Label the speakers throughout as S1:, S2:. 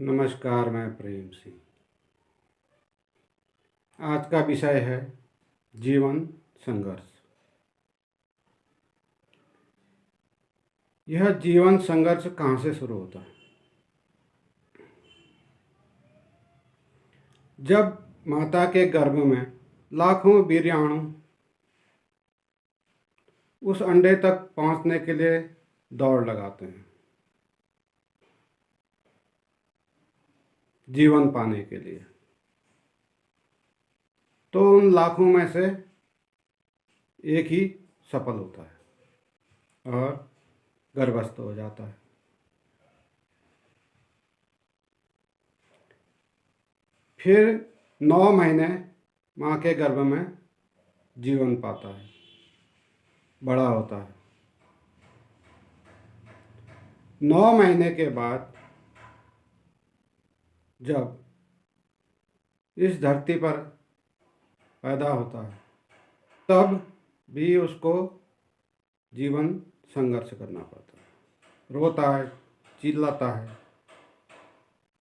S1: नमस्कार, मैं प्रेम सिंह। आज का विषय है जीवन संघर्ष। यह जीवन संघर्ष कहाँ से शुरू होता है? जब माता के गर्भ में लाखों वीर्याणु उस अंडे तक पहुंचने के लिए दौड़ लगाते हैं, जीवन पाने के लिए, तो उन लाखों में से एक ही सफल होता है और गर्भस्थ हो जाता है। फिर 9 महीने माँ के गर्भ में जीवन पाता है, बड़ा होता है। 9 महीने के बाद जब इस धरती पर पैदा होता है, तब भी उसको जीवन संघर्ष करना पड़ता है। रोता है, चिल्लाता है,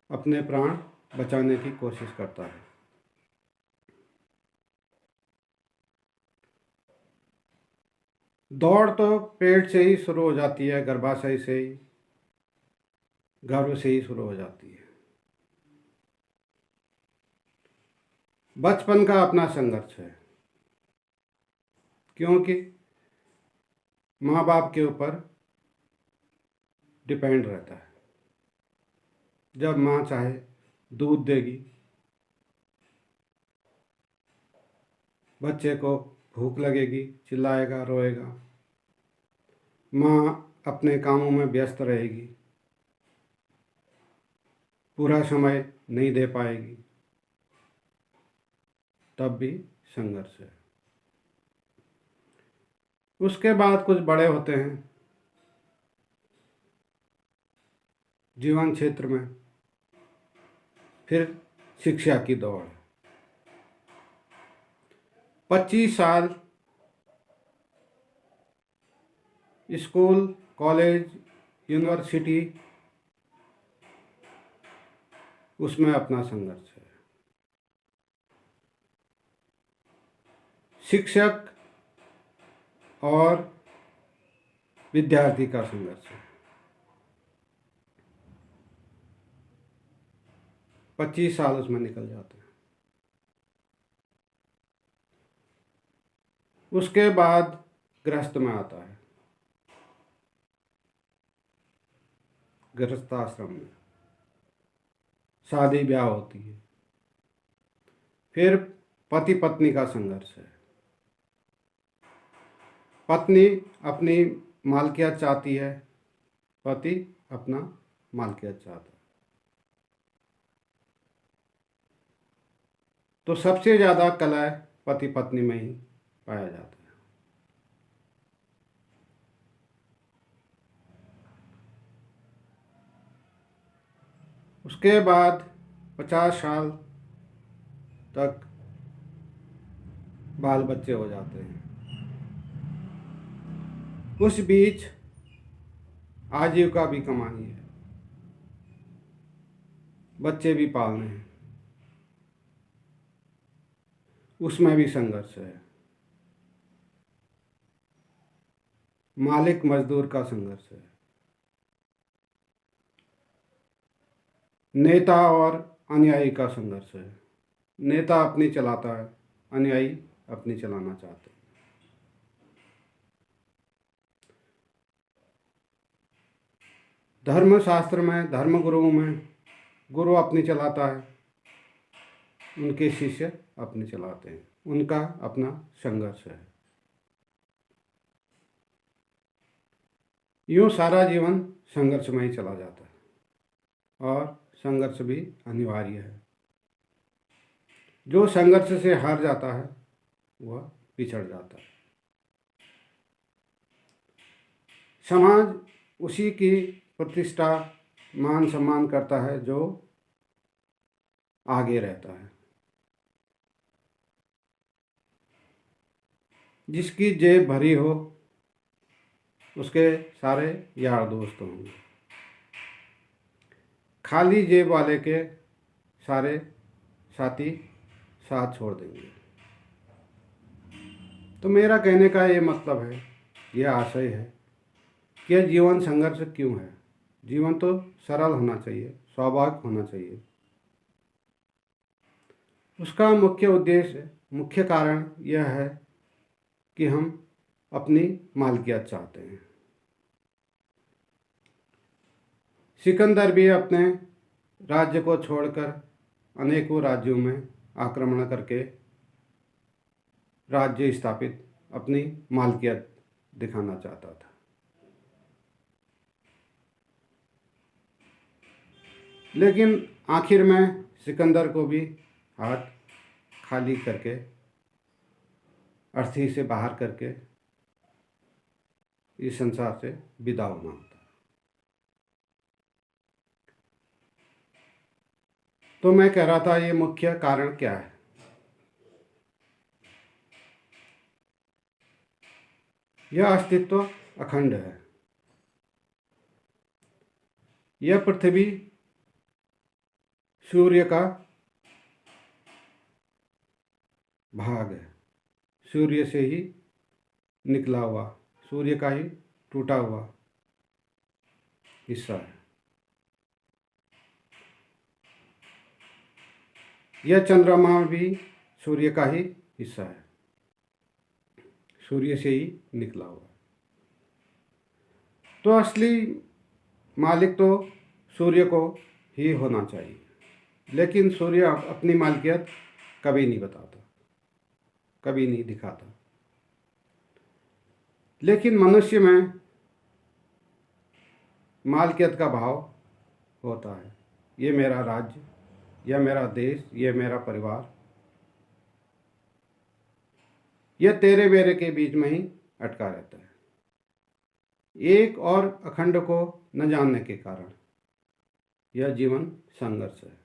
S1: अपने प्राण बचाने की कोशिश करता है। दौड़ तो पेट से ही शुरू हो जाती है, गर्भाशय से ही, गर्भ से ही शुरू हो जाती है। बचपन का अपना संघर्ष है, क्योंकि माँ बाप के ऊपर डिपेंड रहता है। जब माँ चाहे दूध देगी, बच्चे को भूख लगेगी, चिल्लाएगा, रोएगा, माँ अपने कामों में व्यस्त रहेगी, पूरा समय नहीं दे पाएगी, तब भी संघर्ष है। उसके बाद कुछ बड़े होते हैं, जीवन क्षेत्र में फिर शिक्षा की दौड़। 25 साल स्कूल, कॉलेज, यूनिवर्सिटी, उसमें अपना संघर्ष है। शिक्षक और विद्यार्थी का संघर्ष है। 25 साल उसमें निकल जाते हैं। उसके बाद गृहस्थ में आता है, गृहस्थाश्रम में शादी ब्याह होती है। फिर पति पत्नी का संघर्ष है। पत्नी अपनी मालकियत चाहती है, पति अपना मालकियत चाहता है। तो सबसे ज़्यादा कलह पति पत्नी में ही पाया जाता है। उसके बाद 50 साल तक बाल बच्चे हो जाते हैं। उस बीच आजीविका भी कमानी है, बच्चे भी पालने हैं, उसमें भी संघर्ष है। मालिक मजदूर का संघर्ष है। नेता और अनुयायी का संघर्ष है। नेता अपनी चलाता है, अनुयायी अपनी चलाना चाहते हैं। धर्मशास्त्र में, धर्मगुरुओं में, गुरु अपनी चलाता है, उनके शिष्य अपनी चलाते हैं। उनका अपना संघर्ष है। यूँ सारा जीवन संघर्ष में ही चला जाता है और संघर्ष भी अनिवार्य है। जो संघर्ष से हार जाता है वह पिछड़ जाता है। समाज उसी की प्रतिष्ठा, मान सम्मान करता है जो आगे रहता है, जिसकी जेब भरी हो, उसके सारे यार दोस्त होंगे। खाली जेब वाले के सारे साथी साथ छोड़ देंगे। तो मेरा कहने का ये मतलब है, ये आशय है कि यह जीवन संघर्ष क्यों है। जीवन तो सरल होना चाहिए, स्वाभाविक होना चाहिए। उसका मुख्य उद्देश्य, मुख्य कारण यह है कि हम अपनी मालकियत चाहते हैं। सिकंदर भी अपने राज्य को छोड़कर अनेकों राज्यों में आक्रमण करके राज्य स्थापित, अपनी मालकियत दिखाना चाहता था। लेकिन आखिर में सिकंदर को भी हाथ खाली करके, अर्थी से बाहर करके इस संसार से विदा होना होता है। तो मैं कह रहा था, ये मुख्य कारण क्या है। यह अस्तित्व अखंड है। यह पृथ्वी सूर्य का भाग है, सूर्य से ही निकला हुआ, सूर्य का ही टूटा हुआ हिस्सा है। यह चंद्रमा भी सूर्य का ही हिस्सा है, सूर्य से ही निकला हुआ। तो असली मालिक तो सूर्य को ही होना चाहिए, लेकिन सूर्य अपनी मालिकियत कभी नहीं बताता, कभी नहीं दिखाता। लेकिन मनुष्य में मालिकियत का भाव होता है। ये मेरा राज्य, यह मेरा देश, यह मेरा परिवार, यह तेरे मेरे के बीच में ही अटका रहता है। एक और अखंड को न जानने के कारण यह जीवन संघर्ष है।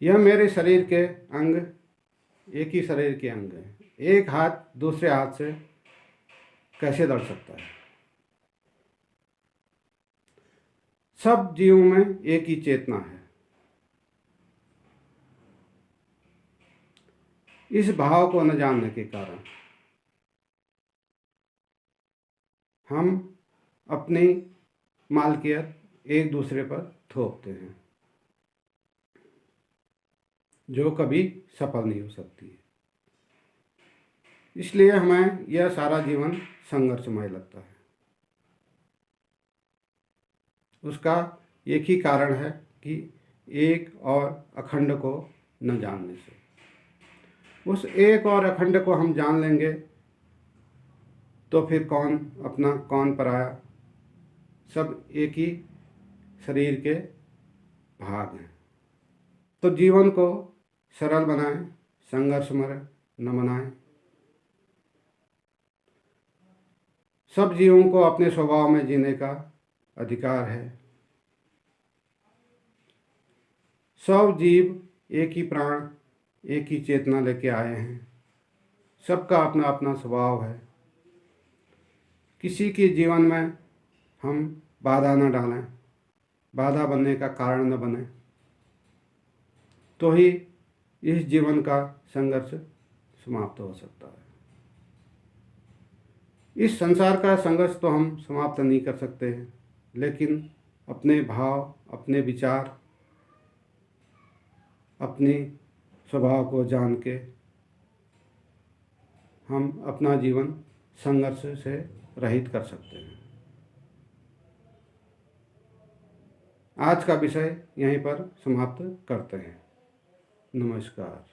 S1: यह मेरे शरीर के अंग, एक ही शरीर के अंग हैं। एक हाथ दूसरे हाथ से कैसे लड़ सकता है। सब जीवों में एक ही चेतना है। इस भाव को न जानने के कारण हम अपनी मालकियत एक दूसरे पर थोपते हैं, जो कभी सफल नहीं हो सकती है। इसलिए हमें यह सारा जीवन संघर्षमय लगता है। उसका एक ही कारण है कि एक और अखंड को न जानने से। उस एक और अखंड को हम जान लेंगे तो फिर कौन अपना कौन पराया, सब एक ही शरीर के भाग हैं। तो जीवन को सरल बनाएं, संघर्षमय न बनाएं। सब जीवों को अपने स्वभाव में जीने का अधिकार है। सब जीव एक ही प्राण, एक ही चेतना लेके आए हैं। सबका अपना अपना स्वभाव है। किसी के जीवन में हम बाधा न डालें, बाधा बनने का कारण न बने, तो ही इस जीवन का संघर्ष समाप्त हो सकता है। इस संसार का संघर्ष तो हम समाप्त नहीं कर सकते हैं, लेकिन अपने भाव, अपने विचार, अपने स्वभाव को जान के हम अपना जीवन संघर्ष से रहित कर सकते हैं। आज का विषय यहीं पर समाप्त करते हैं। नमस्कार।